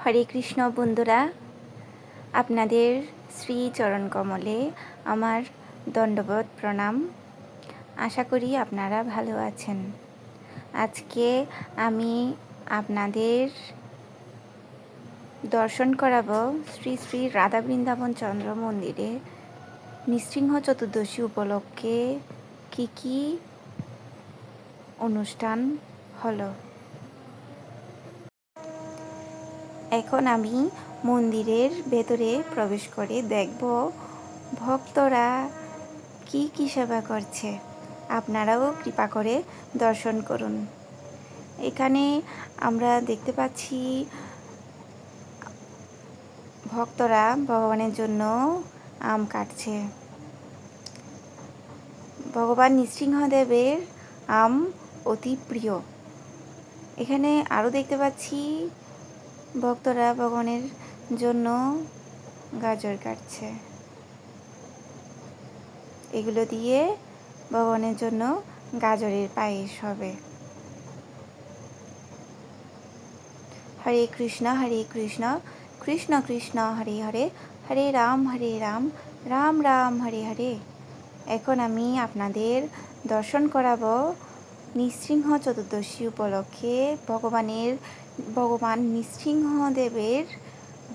হরে কৃষ্ণ বন্ধুরা, আপনাদের শ্রী চরণ কমলে আমার দণ্ডবোধ প্রণাম। আশা করি আপনারা ভালো আছেন। আজকে আমি আপনাদের দর্শন করাবো শ্রী শ্রী রাধা বৃন্দাবন চন্দ্র মন্দিরে নৃসিংহ চতুর্দশী উপলক্ষে কি কি অনুষ্ঠান হলো। এখন আমি মন্দিরের ভেতরে প্রবেশ করে দেখব ভক্তরা কি কি সেবা করছে। আপনারাও কৃপা করে দর্শন করুন। এখানে আমরা দেখতে পাচ্ছি ভক্তরা ভগবানের জন্য আম কাটছে। ভগবান নৃসিংহদেবের আম অতি প্রিয়। এখানে আরও দেখতে পাচ্ছি ভক্তরা ভগবানের জন্য গাজর কাটছে। এগুলো দিয়ে ভগবানের জন্য গাজরের পায়েস হবে। হরে কৃষ্ণ কৃষ্ণ কৃষ্ণ হরে হরে, হরে রাম রাম রাম হরে হরে। এখন আমি আপনাদের দর্শন করাবো নৃসিংহ চতুর্দশী উপলক্ষে ভগবান নৃসিংহদেবের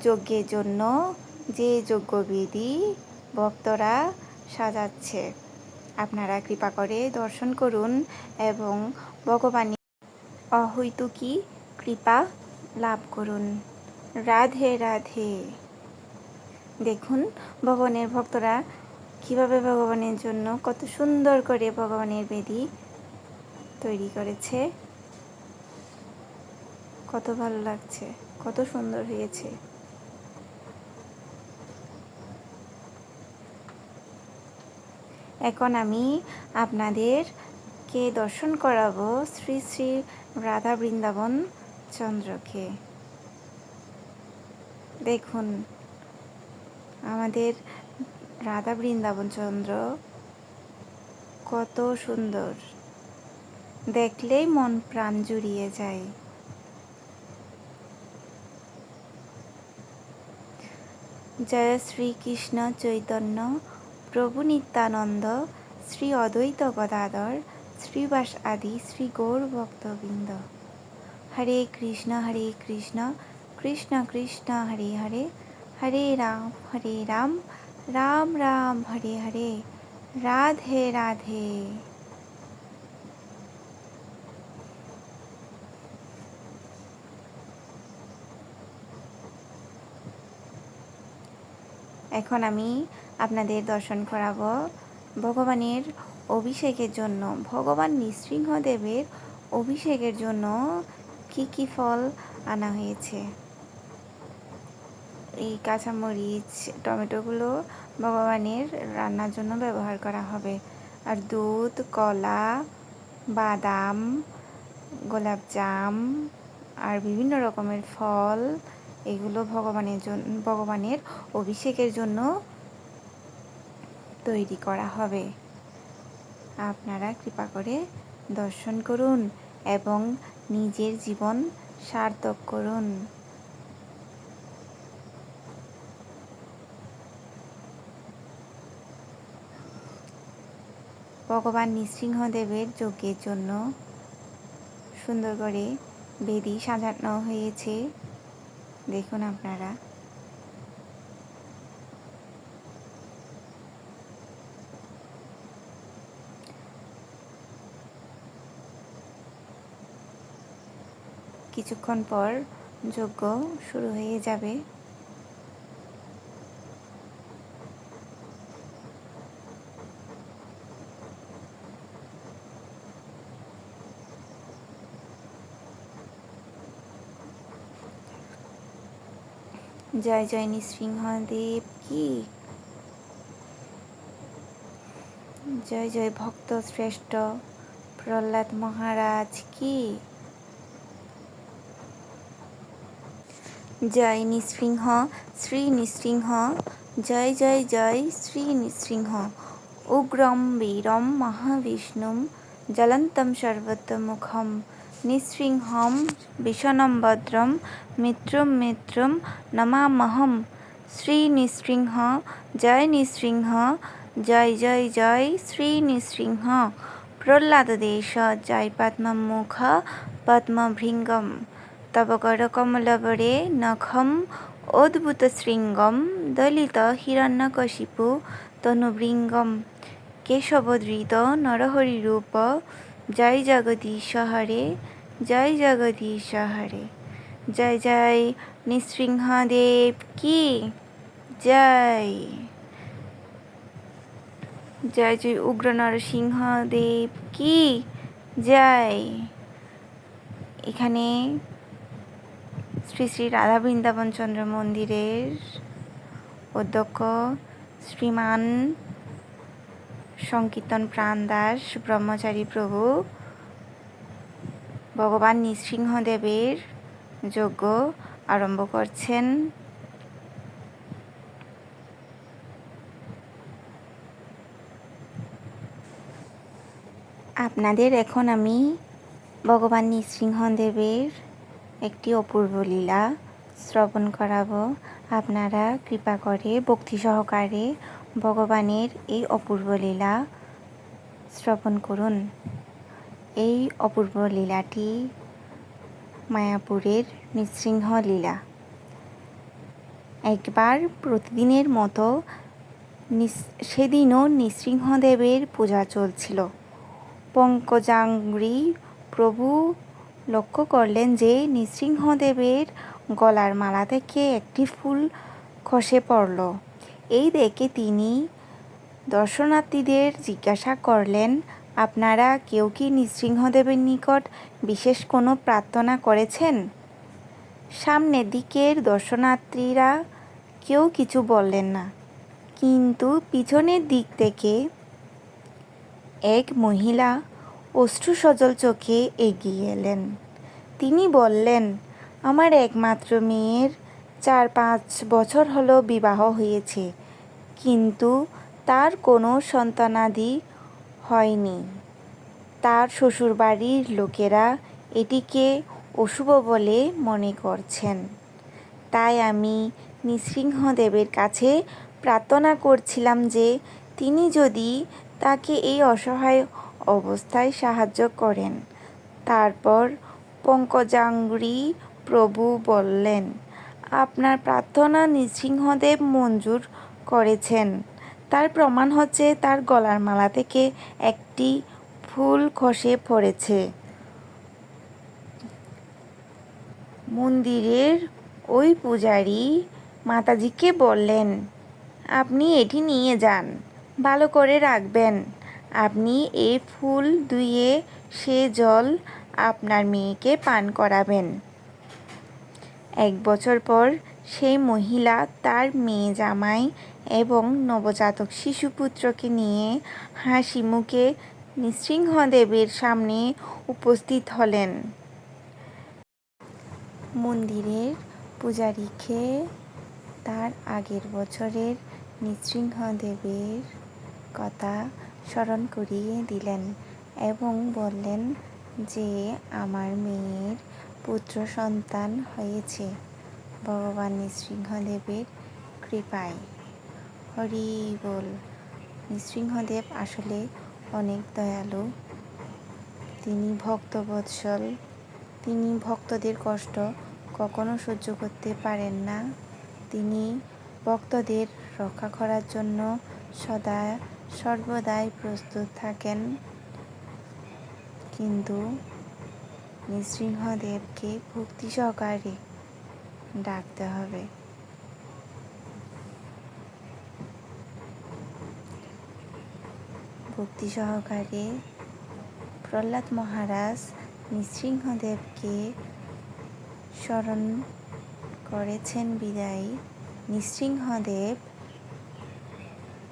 যজ্ঞের জন্য যে যজ্ঞবেদী ভক্তরা সাজাচ্ছে। আপনারা কৃপা করে দর্শন করুন এবং ভগবানের অহৈতুকী কৃপা লাভ করুন। রাধে রাধে। দেখুন ভগবানের ভক্তরা কিভাবে ভগবানের জন্য কত সুন্দর করে ভগবানের বেদী তৈরি করেছে। কত ভালো লাগছে, কত সুন্দর হয়েছে। এখন আমি আপনাদেরকে দর্শন করাবো শ্রী শ্রী রাধা বৃন্দাবন চন্দ্রকে। দেখুন আমাদের রাধা বৃন্দাবন চন্দ্র কত সুন্দর, দেখলেই মন প্রাণ জুড়িয়ে যায়। জয় শ্রীকৃষ্ণ চৈতন্য প্রভু নিত্যানন্দ শ্রী অদ্বৈত গদাধর শ্রীবাস আদি শ্রী গৌর ভক্তবৃন্দ। হরে কৃষ্ণ কৃষ্ণ কৃষ্ণ হরে হরে, হরে রাম রাম রাম হরে হরে। রাধে রাধে। এখন আমি আপনাদের দর্শন করাবো ভগবানের অভিষেকের জন্য, ভগবান নৃসিংহদেবের অভিষেকের জন্য কি কি ফল আনা হয়েছে। এই কাঁচামরিচ টমেটোগুলো ভগবানের রান্নার জন্য ব্যবহার করা হবে। আর দুধ, কলা, বাদাম, গোলাপজাম আর বিভিন্ন রকমের ফল, এগুলো ভগবানের অভিষেকের জন্য তৈরি করা হবে। আপনারা কৃপা করে দর্শন করুন এবং নিজের জীবন সার্থক করুন। ভগবান নৃসিংহদেবের যজ্ঞের জন্য সুন্দর করে বেদি সাজানো হয়েছে। দেখুন আপনারা। কিছুক্ষণ পর যজ্ঞ শুরু হয়ে যাবে। জয় জয় নৃসিংহদেব কি, জয় জয় ভক্ত শ্রেষ্ঠ প্রহ্লাদ মহারাজ কি, জয় নৃসিংহ শ্রী নৃসিংহ, জয় জয় জয় শ্রী নৃসিংহ। উগ্রম বীরম মহাবিষ্ণুম জ্বলন্তম সর্বতোমুখম নৃসিংহম বিষণম ভদ্রম মিত্রম মিত্রম নমামহম। শ্রী নৃসিংহ জয় নৃসিংহ, জয় জয় জয় শ্রী নৃসিংহ। প্রহ্লাদদেশ জয় পদ্মমুখ পদ্মভৃঙ্গম, তব করকমলবরে নখম অদ্ভুত শৃঙ্গম দলিত হিরণ্যকশিপু তনুভৃঙ্গম। কেশবধৃত নরহরিরূপ, জয় জগদীশ হরে, জয় জগদীশ হরে। জয় জয় নৃসিংহদেব কি জয়। জয় জয় উগ্র নরসিংহদেব কি জয়। এখানে শ্রী শ্রী রাধা বৃন্দাবন চন্দ্র মন্দিরের অধ্যক্ষ শ্রীমান সংকীর্তন প্রাণদাস ব্রহ্মচারী প্রভু ভগবান নৃসিংহদেবের যজ্ঞ আরম্ভ করছেন। আপনাদের এখন আমি ভগবান নৃসিংহদেবের একটি অপূর্ব লীলা শ্রবণ করাবো। আপনারা কৃপা করে ভক্তি সহকারে ভগবানের এই অপূর্ব লীলা শ্রবণ করুন। এই অপূর্ব লীলাটি মায়াপুরের নৃসিংহ লীলা। একবার প্রতিদিনের মতো সেদিনও নৃসিংহদেবের পূজা চলছিল। পঙ্কজাঙ্ঘ্রি প্রভু লক্ষ্য করলেন যে নৃসিংহদেবের গলার মালা থেকে একটি ফুল খসে পড়ল। এই দেখে তিনি দর্শনার্থীদের জিজ্ঞাসা করলেন, আপনারা কেউ কি নৃসিংহদেবের নিকট বিশেষ কোনো প্রার্থনা করেছেন? সামনের দিকের দর্শনার্থীরা কেউ কিছু বললেন না, কিন্তু পিছনের দিক থেকে এক মহিলা অশ্রুসজল চোখে এগিয়ে এলেন। তিনি বললেন, আমার একমাত্র মেয়ের 4-5 বছর হলো বিবাহ হয়েছে, কিন্তু তার কোনো সন্তানাদি হয়নি। তার শ্বশুরবাড়ির লোকেরা এটিকে অশুভ বলে মনে করছেন। তাই আমি নৃসিংহদেবের কাছে প্রার্থনা করছিলাম যে তিনি যদি তাকে এই অসহায় অবস্থায় সাহায্য করেন। তারপর পঙ্কজাঙ্ঘ্রি প্রভু বললেন, আপনার প্রার্থনা নৃসিংহদেব মঞ্জুর করেছেন। তার প্রমাণ হচ্ছে তার গলার মালা থেকে একটি ফুল খসে পড়েছে। মন্দিরের ওই পূজারী মাতাজিকে বললেন, আপনি এটি নিয়ে যান, ভালো করে রাখবেন। আপনি এই ফুল ধুয়ে সে জল আপনার মেয়েকে পান করাবেন। 1 বছর পর সেই মহিলা তার মেয়ে জামাই এবং নবজাতক শিশুপুত্রকে নিয়ে হাসি মুখে নৃসিংহদেবের সামনে উপস্থিত হলেন। মন্দিরের পূজারীকে তার আগের বছরের নৃসিংহদেবের কথা স্মরণ করিয়ে দিলেন এবং বললেন যে আমার মেয়ের পুত্র সন্তান হয়েছে ভগবান নৃসিংহদেবের কৃপায়। হরি বল। নৃসিংহদেব আসলে অনেক দয়ালু। তিনি ভক্তবৎসল। তিনি ভক্তদের কষ্ট কখনো সহ্য করতে পারেন না। তিনি ভক্তদের রক্ষা করার জন্য সদা সর্বদাই প্রস্তুত থাকেন। কিন্তু নৃসিংহদেবকে ভক্তি সহকারে ডাকতে হবে। ভক্তি সহকারে প্রহ্লাদ মহারাজ নৃসিংহদেবকে স্মরণ করেছেন বিদায় নৃসিংহদেব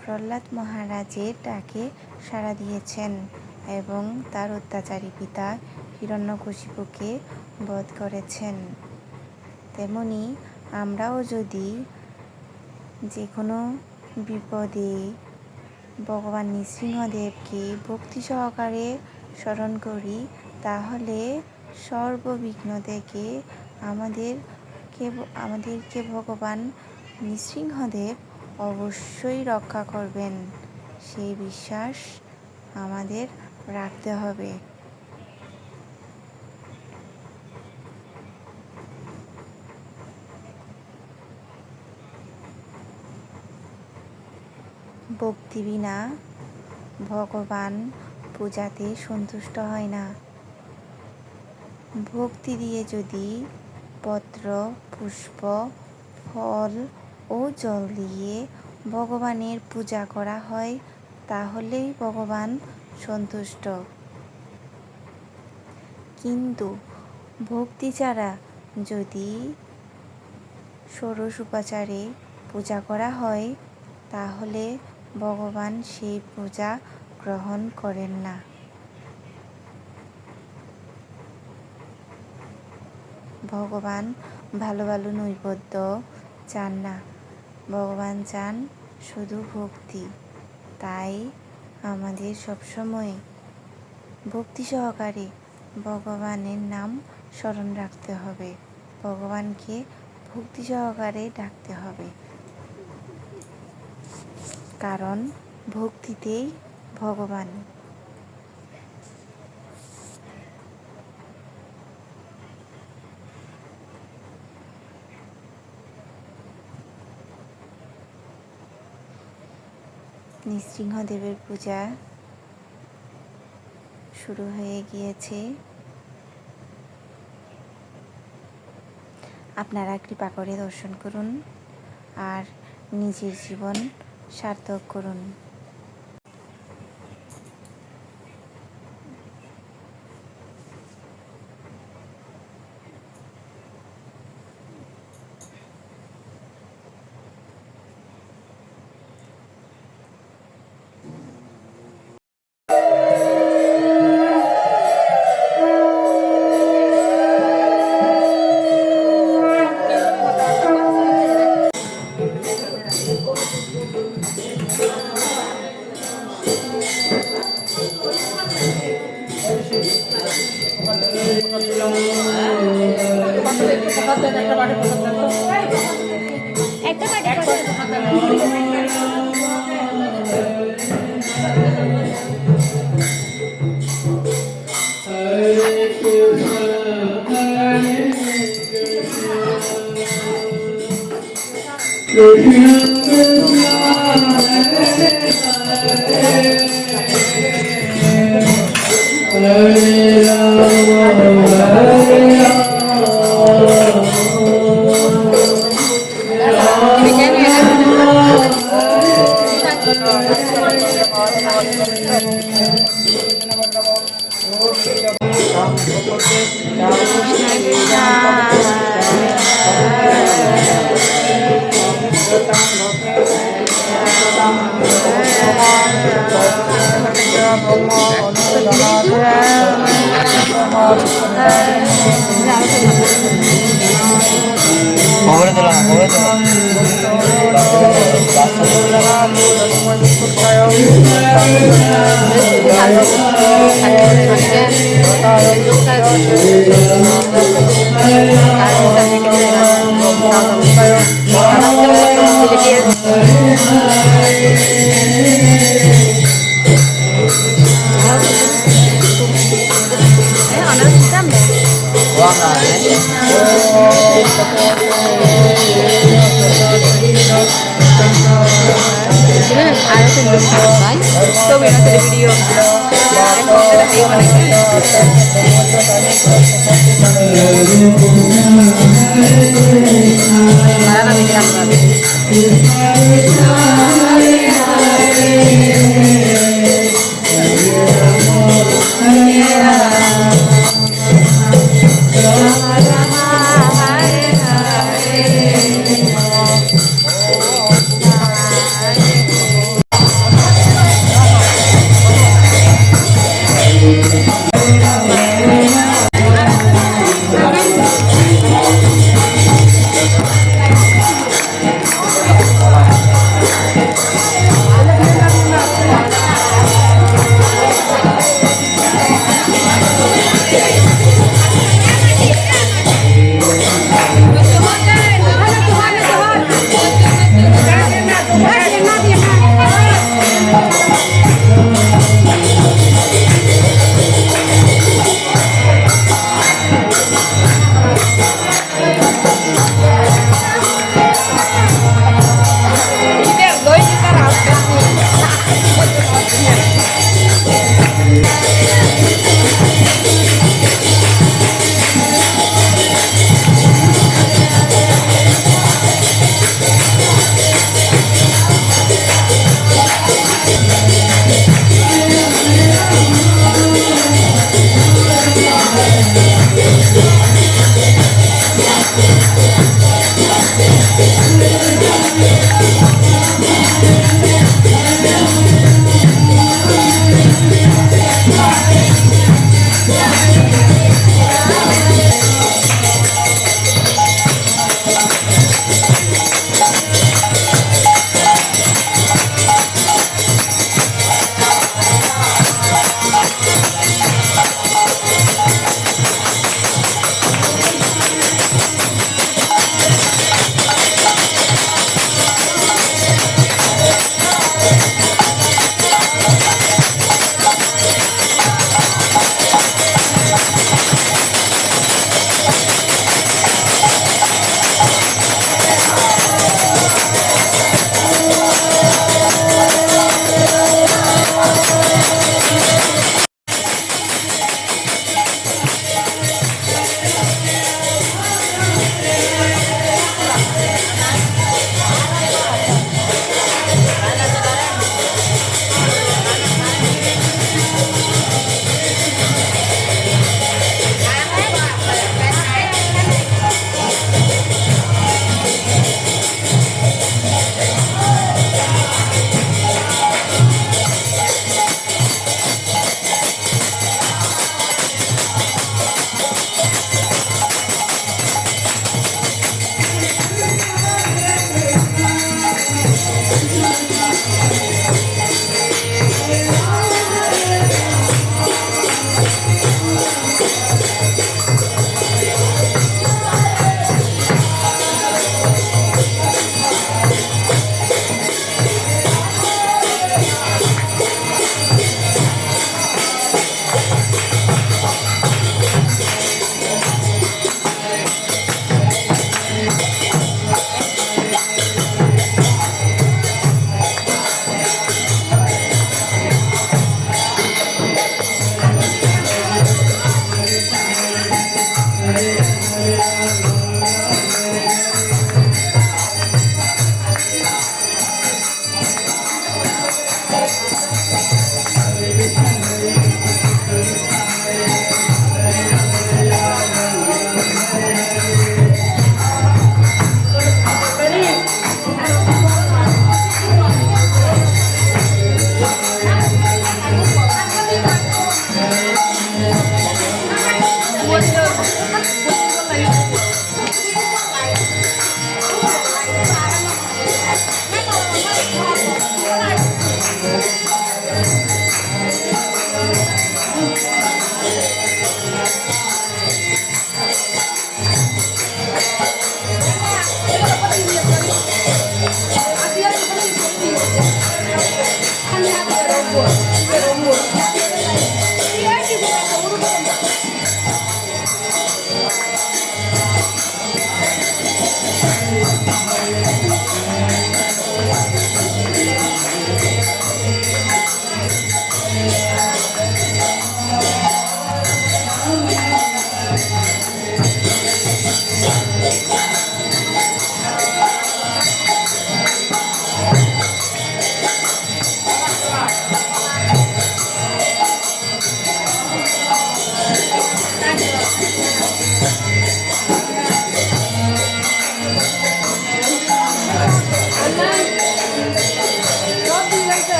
প্রহ্লাদ মহারাজের ডাকে সাড়া দিয়েছেন এবং তার অত্যাচারী পিতা হিরণ্যকশিপুকে বধ করেছেন। তেমনি আমরাও যদি যে কোনো বিপদে ভগবান নৃসিংহদেবকে ভক্তি সহকারে স্মরণ করি, তাহলে সর্ববিঘ্ন থেকে আমাদেরকে ভগবান নৃসিংহদেব অবশ্যই রক্ষা করবেন, সেই বিশ্বাস আমাদের রাখতে হবে। ভক্তি বিনা ভগবান পূজাতে সন্তুষ্ট হয় না। ভক্তি দিয়ে যদি পত্র, পুষ্প, ফল ও জল দিয়ে ভগবানের পূজা করা হয় তাহলেই ভগবান সন্তুষ্ট। কিন্তু ভক্তি ছাড়া যদি ষোড়শ উপাচারে পূজা করা হয় তাহলে ভগবান সেই পূজা গ্রহণ করেন না। ভগবান ভালো ভালো নৈবেদ্য চান না, ভগবান চান শুধু ভক্তি। তাই আমাদের সবসময় ভক্তি সহকারে ভগবানের নাম স্মরণ রাখতে হবে, ভগবানকে ভক্তি সহকারে ডাকতে হবে, কারণ ভক্তিতেই ভগবান। নৃসিংহদেবের পূজা শুরু হয়ে গিয়েছে। আপনারা কৃপা করে দর্শন করুন আর নিজের জীবন সার্থক করুন।